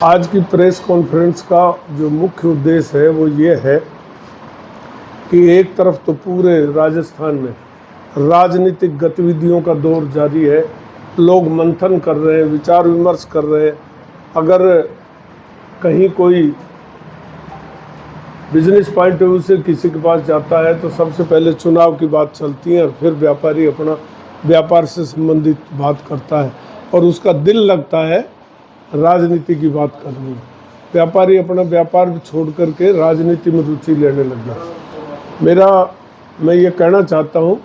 आज की press conference का जो मुख्य उद्देश्य है वो ये है कि एक तरफ तो पूरे राजस्थान में राजनीतिक गतिविधियों का दौर जारी है, लोग मंथन कर रहे हैं, विचार विमर्श कर रहे हैं। अगर कहीं कोई बिजनेस पॉइंट ऑफ व्यू से किसी के पास जाता है तो सबसे पहले चुनाव की बात चलती है और फिर व्यापारी अपना व्यापार से संबंधित बात करता है और उसका दिल लगता है राजनीति की बात करनी है। व्यापारी अपना व्यापार छोड़ करके राजनीति में रुचि लेने लग गया। मैं ये कहना चाहता हूँ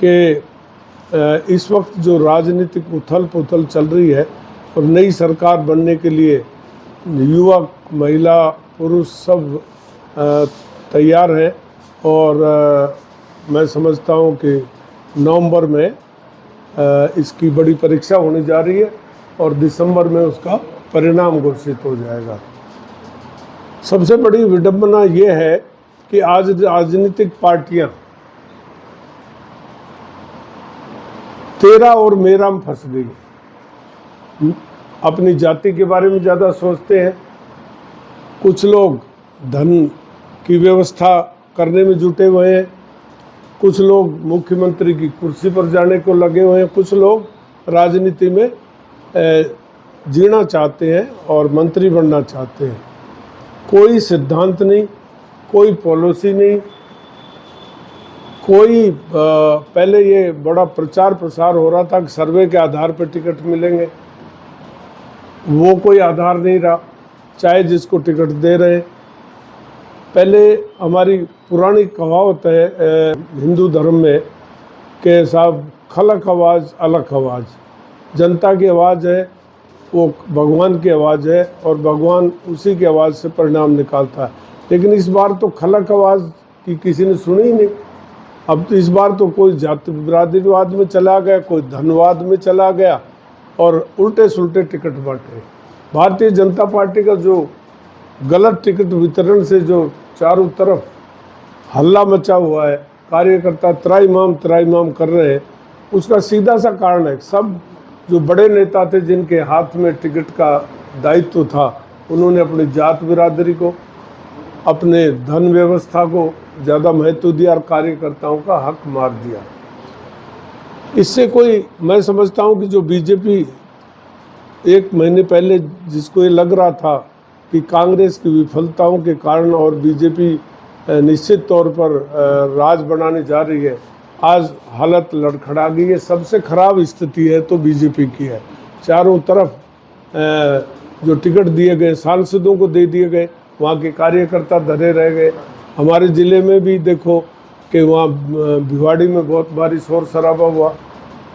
कि इस वक्त जो राजनीतिक उथल पुथल चल रही है और नई सरकार बनने के लिए युवक, महिला, पुरुष सब तैयार हैं और मैं समझता हूँ कि नवंबर में इसकी बड़ी परीक्षा होने जा रही है और दिसंबर में उसका परिणाम घोषित हो जाएगा। सबसे बड़ी विडंबना ये है कि आज राजनीतिक पार्टियां तेरा और मेरा में फंस गई। अपनी जाति के बारे में ज़्यादा सोचते हैं, कुछ लोग धन की व्यवस्था करने में जुटे हुए हैं, कुछ लोग मुख्यमंत्री की कुर्सी पर जाने को लगे हुए हैं, कुछ लोग राजनीति में जीना चाहते हैं और मंत्री बनना चाहते हैं। कोई सिद्धांत नहीं, कोई पॉलिसी नहीं, कोई पहले ये बड़ा प्रचार प्रसार हो रहा था कि सर्वे के आधार पर टिकट मिलेंगे, वो कोई आधार नहीं रहा, चाहे जिसको टिकट दे रहे। पहले हमारी पुरानी कहावत है हिंदू धर्म में कि साहब खलक आवाज़ अलग आवाज़, जनता की आवाज़ है वो भगवान की आवाज़ है और भगवान उसी की आवाज़ से परिणाम निकालता है। लेकिन इस बार तो खलक आवाज़ की किसी ने सुनी ही नहीं। अब तो इस बार तो कोई जाति बिरादरीवाद में चला गया, कोई धनवाद में चला गया और उल्टे सुल्टे टिकट बांटे। भारतीय जनता पार्टी का जो गलत टिकट वितरण से जो चारों तरफ हल्ला मचा हुआ है, कार्यकर्ता त्राईमाम कर रहे हैं, उसका सीधा सा कारण है सब जो बड़े नेता थे जिनके हाथ में टिकट का दायित्व था, उन्होंने अपनी जात बिरादरी को, अपने धन व्यवस्था को ज़्यादा महत्व दिया और कार्यकर्ताओं का हक मार दिया। इससे कोई, मैं समझता हूँ कि जो बीजेपी एक महीने पहले जिसको ये लग रहा था कि कांग्रेस की विफलताओं के कारण और बीजेपी निश्चित तौर पर राज बनाने जा रही है, आज हालत लड़खड़ा गई है। सबसे खराब स्थिति है तो बीजेपी की है। चारों तरफ जो टिकट दिए गए सांसदों को दे दिए गए, वहाँ के कार्यकर्ता धरे रह गए। हमारे ज़िले में भी देखो कि वहाँ भिवाड़ी में बहुत भारी शोर शराबा हुआ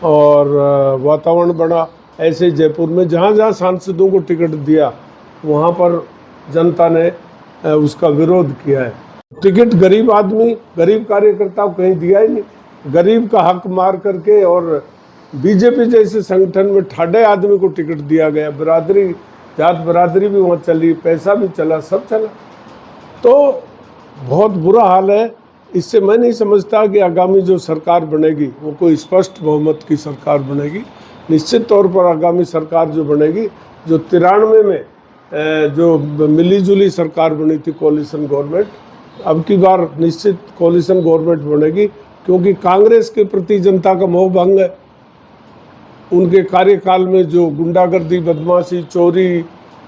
और वातावरण बना। ऐसे जयपुर में जहाँ जहाँ सांसदों को टिकट दिया वहाँ पर जनता ने उसका विरोध किया है। टिकट गरीब आदमी, गरीब कार्यकर्ता को कहीं दिया ही नहीं, गरीब का हक मार करके और बीजेपी जैसे संगठन में ठाडे आदमी को टिकट दिया गया। बिरादरी, जात बिरादरी भी वहाँ चली, पैसा भी चला, सब चला। तो बहुत बुरा हाल है। इससे मैं नहीं समझता कि आगामी जो सरकार बनेगी वो कोई स्पष्ट बहुमत की सरकार बनेगी। निश्चित तौर पर आगामी सरकार जो बनेगी, जो 93 में जो मिली जुली सरकार बनी थी कोलिशन गवर्नमेंट, अब की बार निश्चित कोलिशन गवर्नमेंट बनेगी, क्योंकि कांग्रेस के प्रति जनता का मोह भंग है। उनके कार्यकाल में जो गुंडागर्दी, बदमाशी, चोरी,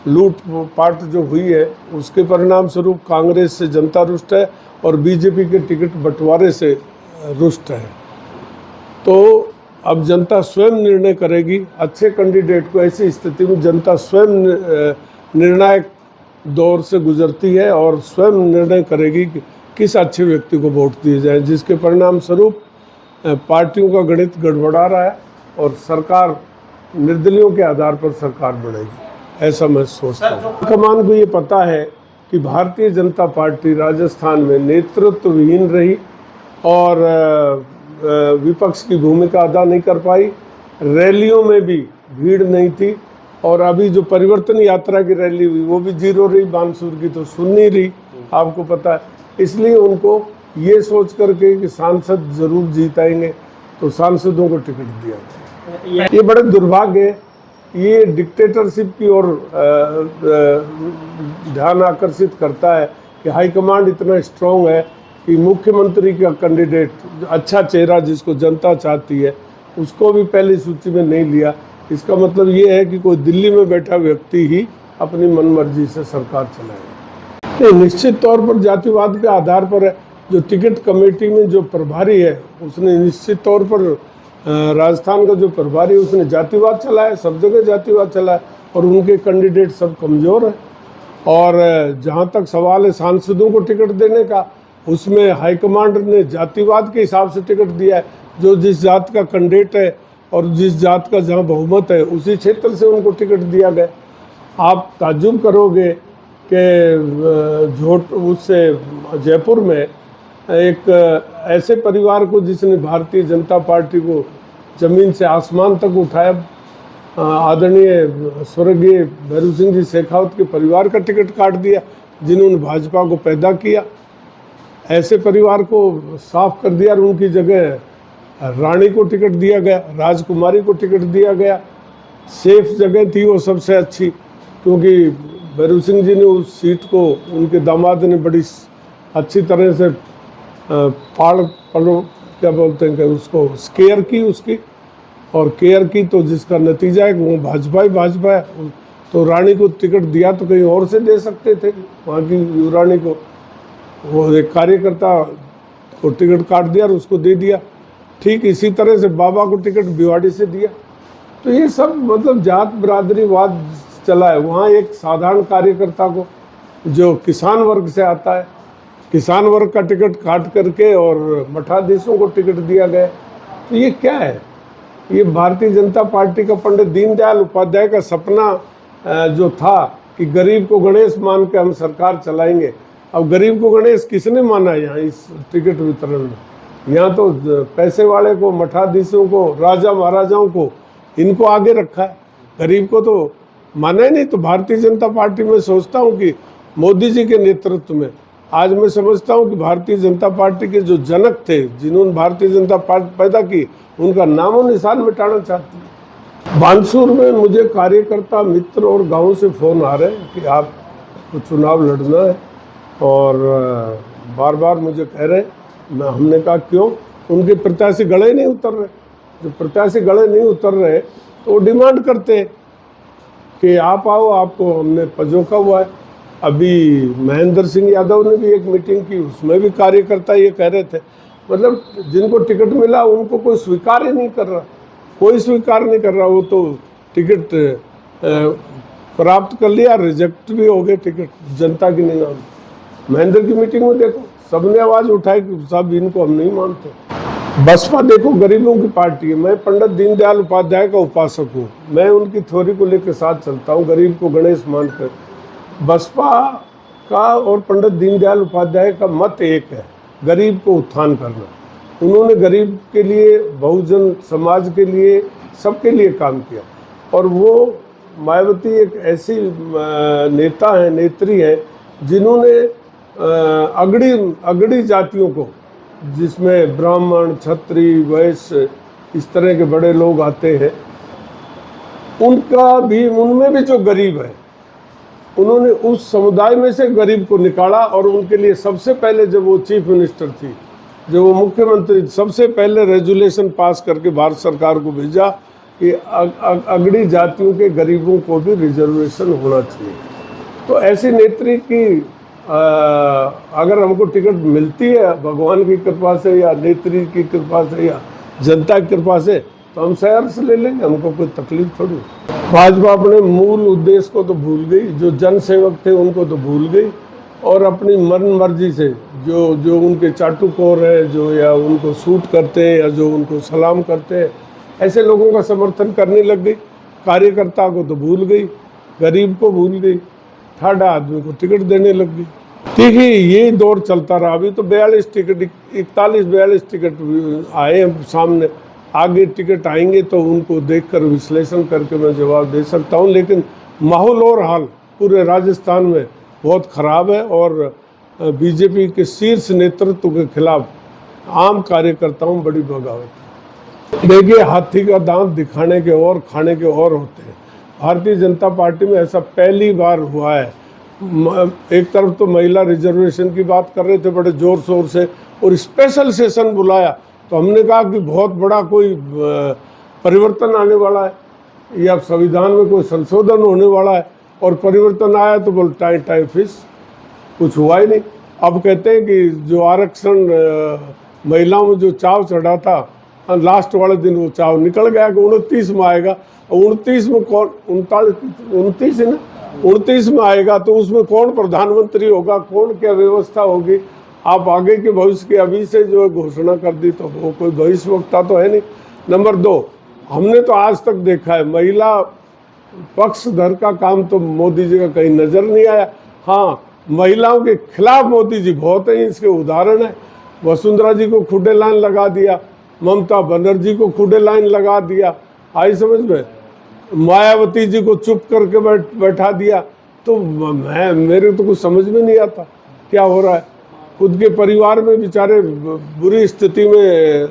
लूट पाट जो हुई है, उसके परिणाम स्वरूप कांग्रेस से जनता रुष्ट है और बीजेपी के टिकट बंटवारे से रुष्ट है। तो अब जनता स्वयं निर्णय करेगी अच्छे कैंडिडेट को। ऐसी स्थिति में जनता स्वयं निर्णायक दौर से गुजरती है और स्वयं निर्णय करेगी कि किस अच्छे व्यक्ति को वोट दिए जाए, जिसके परिणाम स्वरूप पार्टियों का गणित गड़बड़ा रहा है और सरकार निर्दलियों के आधार पर सरकार बनेगी, ऐसा मैं सोचता हूँ। कमान को ये पता है कि भारतीय जनता पार्टी राजस्थान में नेतृत्व विहीन रही और विपक्ष की भूमिका अदा नहीं कर पाई। रैलियों में भी भीड़ नहीं थी और अभी जो परिवर्तन यात्रा की रैली हुई वो भी जीरो रही, बानसूर की तो सुन नहीं रही, आपको पता है। इसलिए उनको ये सोच करके कि सांसद जरूर जीत आएंगे तो सांसदों को टिकट दिया। ये बड़े दुर्भाग्य है ये डिक्टेटरशिप की ओर ध्यान आकर्षित करता है कि हाईकमांड इतना स्ट्रांग है कि मुख्यमंत्री का कैंडिडेट अच्छा चेहरा जिसको जनता चाहती है उसको भी पहली सूची में नहीं लिया। इसका मतलब ये है कि कोई दिल्ली में बैठा व्यक्ति ही अपनी मनमर्जी से सरकार चलाएगा। नहीं, निश्चित तौर पर जातिवाद के आधार पर है। जो टिकट कमेटी में जो प्रभारी है उसने निश्चित तौर पर राजस्थान का जो प्रभारी है उसने जातिवाद चलाया, सब जगह जातिवाद चलाया और उनके कैंडिडेट सब कमज़ोर हैं। और जहाँ तक सवाल है सांसदों को टिकट देने का, उसमें हाईकमांड ने जातिवाद के हिसाब से टिकट दिया है। जो जिस जात का कैंडिडेट है और जिस जात का जहाँ बहुमत है उसी क्षेत्र से उनको टिकट दिया गया। आप ताज्जुब करोगे कि झोट उससे जयपुर में एक ऐसे परिवार को जिसने भारतीय जनता पार्टी को ज़मीन से आसमान तक उठाया, आदरणीय स्वर्गीय भैरू सिंह जी शेखावत के परिवार का टिकट काट दिया जिन्होंने भाजपा को पैदा किया। ऐसे परिवार को साफ कर दिया और उनकी जगह रानी को टिकट दिया गया, राजकुमारी को टिकट दिया गया। सेफ जगह थी वो सबसे अच्छी, क्योंकि भैरू सिंह जी ने उस सीट को उनके दामाद ने बड़ी अच्छी तरह से क्या बोलते हैं कि उसको स्केयर की उसकी और केयर की, तो जिसका नतीजा है कि वो भाजपा ही भाजपा है। तो रानी को टिकट दिया तो कहीं और से दे सकते थे, वहाँ की युवरानी को वो एक कार्यकर्ता को टिकट काट दिया और उसको दे दिया। ठीक इसी तरह से बाबा को टिकट भिवाड़ी से दिया। तो ये सब मतलब जात बिरादरीवाद चला है। वहाँ एक साधारण कार्यकर्ता को जो किसान वर्ग से आता है, किसान वर्ग का टिकट काट करके और मठाधीशों को टिकट दिया गया। तो ये क्या है? ये भारतीय जनता पार्टी का पंडित दीनदयाल उपाध्याय का सपना जो था कि गरीब को गणेश मान के हम सरकार चलाएंगे। अब गरीब को गणेश किसने माना यहाँ इस टिकट वितरण में? यहाँ तो पैसे वाले को, मठाधीशों को, राजा महाराजाओं को, इनको आगे रखा है, गरीब को तो माना ही नहीं। तो भारतीय जनता पार्टी में सोचता हूँ कि मोदी जी के नेतृत्व में आज मैं समझता हूँ कि भारतीय जनता पार्टी के जो जनक थे, जिन्होंने भारतीय जनता पार्टी पैदा की, उनका नामो निशान मिटाना चाहती है। बानसूर में मुझे कार्यकर्ता मित्र और गांव से फ़ोन आ रहे हैं कि आपको चुनाव लड़ना है और बार बार मुझे कह रहे हैं। हमने कहा क्यों? उनके प्रत्याशी गड़े नहीं उतर रहे। जो प्रत्याशी गड़े नहीं उतर रहे तो वो डिमांड करते हैं कि आप आओ, आपको हमने पजोखा हुआ है। अभी महेंद्र सिंह यादव ने भी एक मीटिंग की, उसमें भी कार्यकर्ता ये कह रहे थे, मतलब जिनको टिकट मिला उनको कोई स्वीकार ही नहीं कर रहा, कोई स्वीकार नहीं कर रहा। वो तो टिकट प्राप्त कर लिया, रिजेक्ट भी हो गए टिकट जनता की निगाह में। महेंद्र की मीटिंग में देखो सबने आवाज़ उठाई कि साहब इनको हम नहीं मानते। बसपा देखो गरीबों की पार्टी है। मैं पंडित दीनदयाल उपाध्याय का उपासक हूँ, मैं उनकी थ्योरी को लेकर साथ चलता हूँ, गरीब को गणेश मानकर। बसपा का और पंडित दीनदयाल उपाध्याय का मत एक है, गरीब को उत्थान करना। उन्होंने गरीब के लिए, बहुजन समाज के लिए, सबके लिए काम किया। और वो मायावती एक ऐसी नेता है, नेत्री है, जिन्होंने अगड़ी जातियों को, जिसमें ब्राह्मण, क्षत्रिय, वैश्य, इस तरह के बड़े लोग आते हैं, उनमें भी जो गरीब है, उन्होंने उस समुदाय में से गरीब को निकाला। और उनके लिए सबसे पहले जब वो चीफ मिनिस्टर थी, जब वो मुख्यमंत्री, सबसे पहले रेजुलेशन पास करके भारत सरकार को भेजा कि अगड़ी जातियों के गरीबों को भी रिजर्वेशन होना चाहिए। तो ऐसी नेत्री की अगर हमको टिकट मिलती है भगवान की कृपा से या नेत्री की कृपा से या जनता की कृपा से, तो हम शहर से ले लेंगे, हमको कोई तकलीफ थोड़ी। भाजपा अपने मूल उद्देश्य को तो भूल गई, जो जन सेवक थे उनको तो भूल गई, और अपनी मन मर्जी से जो उनके चाटुकोर है, जो या उनको सूट करते हैं या जो उनको सलाम करते हैं, ऐसे लोगों का समर्थन करने लग गई। कार्यकर्ता को तो भूल गई, गरीब को भूल गई, ठाडा आदमी को टिकट देने लग गई। ठीक है, ये दौर चलता रहा। अभी तो 42 टिकट, 41-42 टिकट आए हैं सामने, आगे टिकट आएंगे तो उनको देखकर विश्लेषण करके मैं जवाब दे सकता हूं। लेकिन माहौल और हाल पूरे राजस्थान में बहुत ख़राब है और बीजेपी के शीर्ष नेतृत्व के खिलाफ आम कार्यकर्ताओं में बड़ी बगावत है। देखिए, हाथी का दांत दिखाने के और खाने के और होते हैं। भारतीय जनता पार्टी में ऐसा पहली बार हुआ है। एक तरफ तो महिला रिजर्वेशन की बात कर रहे थे बड़े जोर शोर से, और स्पेशल सेशन बुलाया तो हमने कहा कि बहुत बड़ा कोई परिवर्तन आने वाला है या संविधान में कोई संशोधन होने वाला है, और परिवर्तन आया तो बोल टाइम टाइम फिश, कुछ हुआ ही नहीं। अब कहते हैं कि जो आरक्षण महिलाओं में जो चाव चढ़ा था, लास्ट वाले दिन वो चाव निकल गया कि 29 में आएगा। 29 में कौन, 29 है ना, 29 में आएगा तो उसमें कौन प्रधानमंत्री होगा, कौन क्या व्यवस्था होगी। आप आगे के भविष्य की अभी से जो घोषणा कर दी तो वो कोई भविष्यवक्ता तो है नहीं। नंबर 2, हमने तो आज तक देखा है महिला पक्षधर का काम तो मोदी जी का कहीं नजर नहीं आया। हाँ, महिलाओं के खिलाफ मोदी जी बहुत है, इसके उदाहरण है। वसुंधरा जी को खुदे लाइन लगा दिया, ममता बनर्जी को खुदे लाइन लगा दिया, आई समझ में, मायावती जी को चुप करके बैठा दिया। तो मेरे तो कुछ समझ में नहीं आता क्या हो रहा है। खुद के परिवार में बेचारे बुरी स्थिति में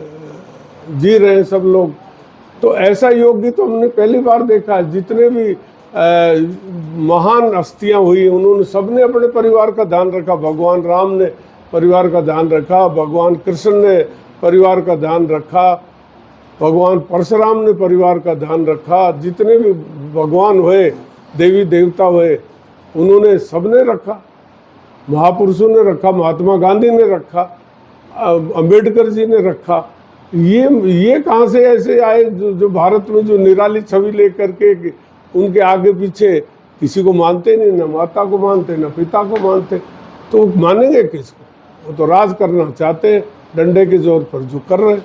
जी रहे हैं सब लोग। तो ऐसा योगी तो हमने पहली बार देखा है। जितने भी महान हस्तियां हुई उन्होंने सबने अपने परिवार का ध्यान रखा। भगवान राम ने परिवार का ध्यान रखा, भगवान कृष्ण ने परिवार का ध्यान रखा, भगवान परशुराम ने परिवार का ध्यान रखा। जितने भी भगवान हुए, देवी देवता हुए, उन्होंने सबने रखा। महापुरुषों ने रखा, महात्मा गांधी ने रखा, अंबेडकर जी ने रखा। ये कहाँ से ऐसे आए जो भारत में जो निराली छवि लेकर के उनके आगे पीछे किसी को मानते नहीं, ना माता को मानते, ना पिता को मानते, तो मानेंगे किसको। वो तो राज करना चाहते हैं, डंडे के जोर पर जो कर रहे हैं।